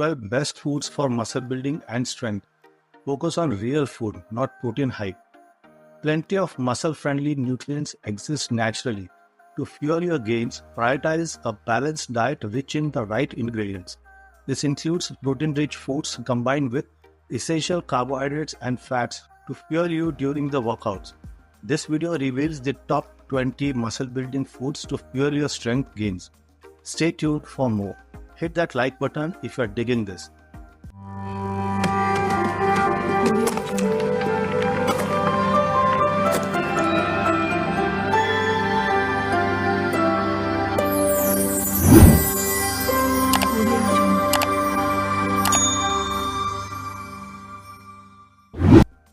12 best foods for muscle building and strength. Focus on real food, not protein hype. Plenty of muscle-friendly nutrients exist naturally. To fuel your gains, prioritize a balanced diet rich in the right ingredients. This includes protein-rich foods combined with essential carbohydrates and fats to fuel you during the workouts. This video reveals the top 20 muscle-building foods to fuel your strength gains. Stay tuned for more. Hit that like button if you are digging this.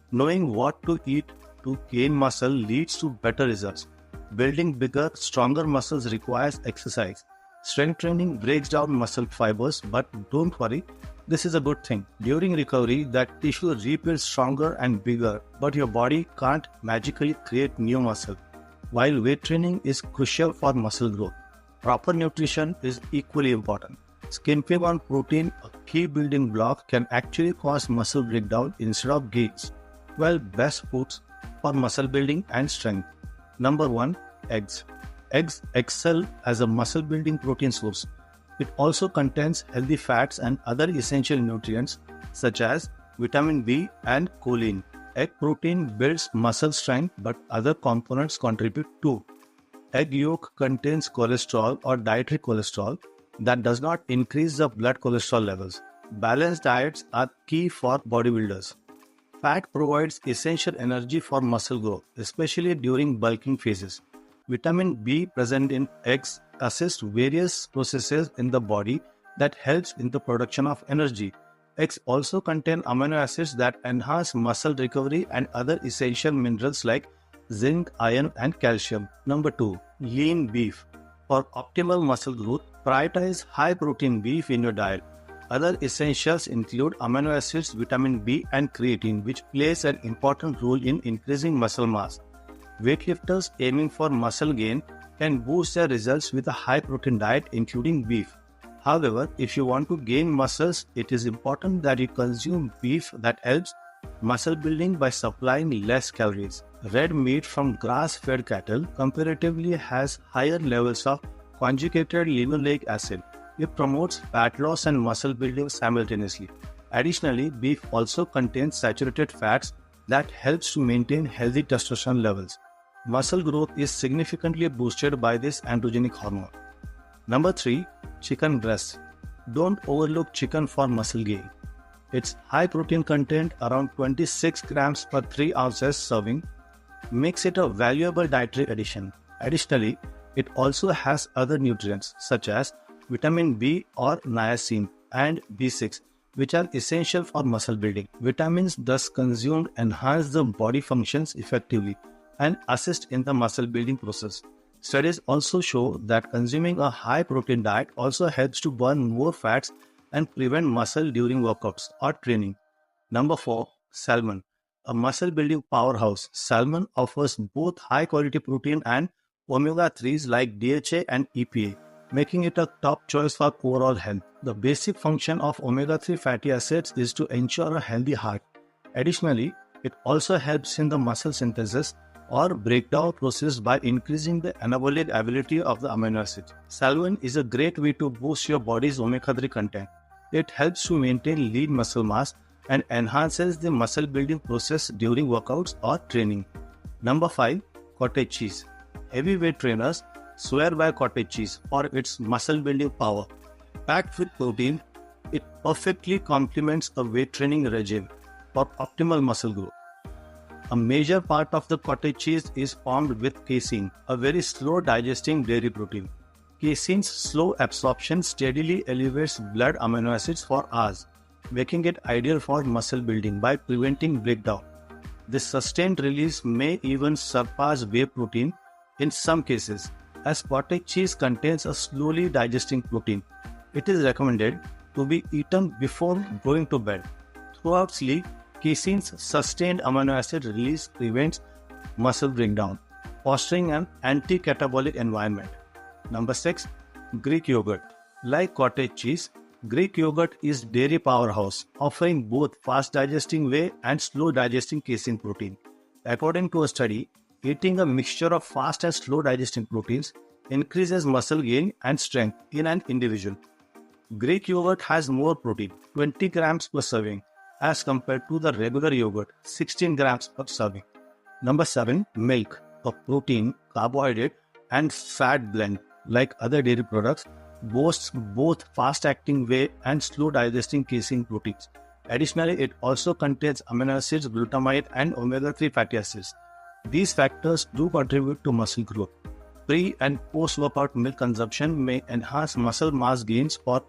Knowing what to eat to gain muscle leads to better results. Building bigger, stronger muscles requires exercise. Strength training breaks down muscle fibers, but don't worry, this is a good thing. During recovery, that tissue rebuilds stronger and bigger, but your body can't magically create new muscle. While weight training is crucial for muscle growth, proper nutrition is equally important. Skimping on protein, a key building block, can actually cause muscle breakdown instead of gains. 12 best foods for muscle building and strength. Number 1. Eggs. Eggs excel as a muscle building protein source. It also contains healthy fats and other essential nutrients such as vitamin B and choline. Egg protein builds muscle strength, but other components contribute too. Egg yolk contains cholesterol or dietary cholesterol that does not increase the blood cholesterol levels. Balanced diets are key for bodybuilders. Fat provides essential energy for muscle growth, especially during bulking phases. Vitamin B present in eggs assists various processes in the body that helps in the production of energy. Eggs also contain amino acids that enhance muscle recovery and other essential minerals like zinc, iron, and calcium. Number 2. Lean beef. For optimal muscle growth, prioritize high-protein beef in your diet. Other essentials include amino acids, vitamin B, and creatine, which plays an important role in increasing muscle mass. Weightlifters aiming for muscle gain can boost their results with a high-protein diet, including beef. However, if you want to gain muscles, it is important that you consume beef that helps muscle building by supplying less calories. Red meat from grass-fed cattle comparatively has higher levels of conjugated linoleic acid. It promotes fat loss and muscle building simultaneously. Additionally, beef also contains saturated fats that helps to maintain healthy testosterone levels. Muscle growth is significantly boosted by this androgenic hormone. Number 3. Chicken breast. Don't overlook chicken for muscle gain. Its high protein content, around 26 grams per 3 ounces serving, makes it a valuable dietary addition. Additionally, it also has other nutrients such as vitamin B or niacin and B6, which are essential for muscle building. Vitamins thus consumed enhance the body functions effectively and assist in the muscle building process. Studies also show that consuming a high protein diet also helps to burn more fats and prevent muscle during workouts or training. Number 4. Salmon. A muscle building powerhouse, salmon offers both high quality protein and omega-3s like DHA and EPA, making it a top choice for overall health. The basic function of omega-3 fatty acids is to ensure a healthy heart. Additionally, it also helps in the muscle synthesis or breakdown process by increasing the anabolic ability of the amino acids. Salmon is a great way to boost your body's omega-3 content. It helps to maintain lean muscle mass and enhances the muscle building process during workouts or training. Number 5. Cottage cheese. Heavyweight trainers swear by cottage cheese for its muscle building power. Packed with protein, it perfectly complements a weight training regime for optimal muscle growth. A major part of the cottage cheese is formed with casein, a very slow digesting dairy protein. Casein's slow absorption steadily elevates blood amino acids for hours, making it ideal for muscle building by preventing breakdown. This sustained release may even surpass whey protein in some cases, as cottage cheese contains a slowly digesting protein. It is recommended to be eaten before going to bed. Throughout sleep, casein's sustained amino acid release prevents muscle breakdown, fostering an anti-catabolic environment. Number 6. Greek yogurt. Like cottage cheese, Greek yogurt is dairy powerhouse, offering both fast digesting whey and slow digesting casein protein. According to a study, eating a mixture of fast and slow digesting proteins increases muscle gain and strength in an individual. Greek yogurt has more protein, 20 grams per serving, as compared to the regular yogurt, 16 grams per serving. Number 7. Milk, a protein, carbohydrate, and fat blend, like other dairy products, boasts both fast-acting whey and slow-digesting casein proteins. Additionally, it also contains amino acids, glutamate, and omega-3 fatty acids. These factors do contribute to muscle growth. Pre- and post-workout milk consumption may enhance muscle mass gains for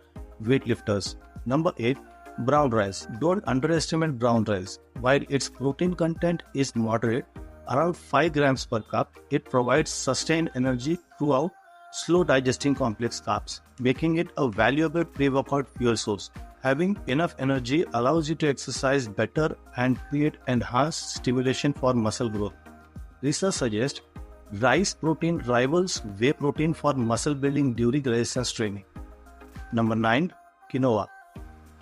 weightlifters. Number 8. Brown rice. Don't underestimate brown rice. While its protein content is moderate, around 5 grams per cup, it provides sustained energy throughout slow digesting complex carbs, making it a valuable pre-workout fuel source. Having enough energy allows you to exercise better and create enhanced stimulation for muscle growth. Research suggests rice protein rivals whey protein for muscle building during resistance training. Number 9. Quinoa.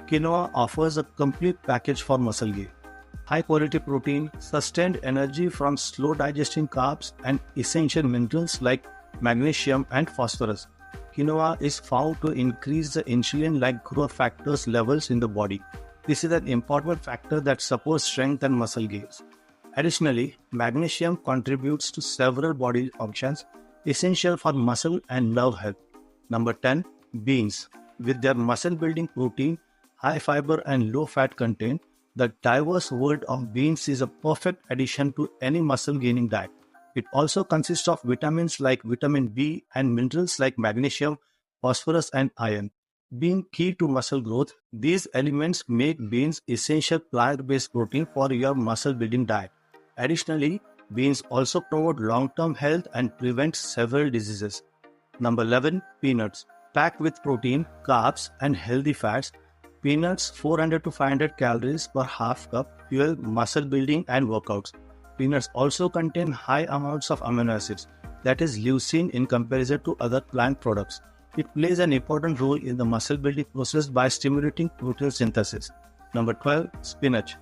Quinoa offers a complete package for muscle gain. High quality protein, sustained energy from slow digesting carbs, and essential minerals like magnesium and phosphorus. Quinoa is found to increase the insulin-like growth factors levels in the body. This is an important factor that supports strength and muscle gains. Additionally, magnesium contributes to several body functions essential for muscle and nerve health. Number 10. Beans. With their muscle-building protein, high fiber and low fat content, the diverse world of beans is a perfect addition to any muscle-gaining diet. It also consists of vitamins like vitamin B and minerals like magnesium, phosphorus, and iron. Being key to muscle growth, these elements make beans essential plant-based protein for your muscle-building diet. Additionally, beans also promote long-term health and prevent several diseases. Number 11. Peanuts. Packed with protein, carbs, and healthy fats, peanuts 400 to 500 calories per half cup fuel muscle building and workouts. Peanuts also contain high amounts of amino acids, that is leucine in comparison to other plant products. It plays an important role in the muscle building process by stimulating protein synthesis. Number 12. Spinach.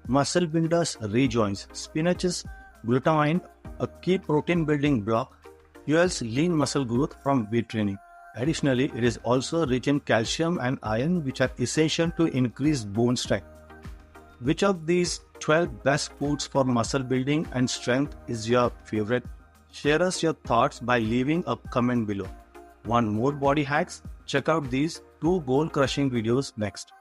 Muscle builders rejoins. Spinach's glutamine, a key protein building block, fuels lean muscle growth from weight training. Additionally, it is also rich in calcium and iron, which are essential to increase bone strength. Which of these 12 best foods for muscle building and strength is your favorite? Share us your thoughts by leaving a comment below. Want more body hacks? Check out these 2 goal-crushing videos next.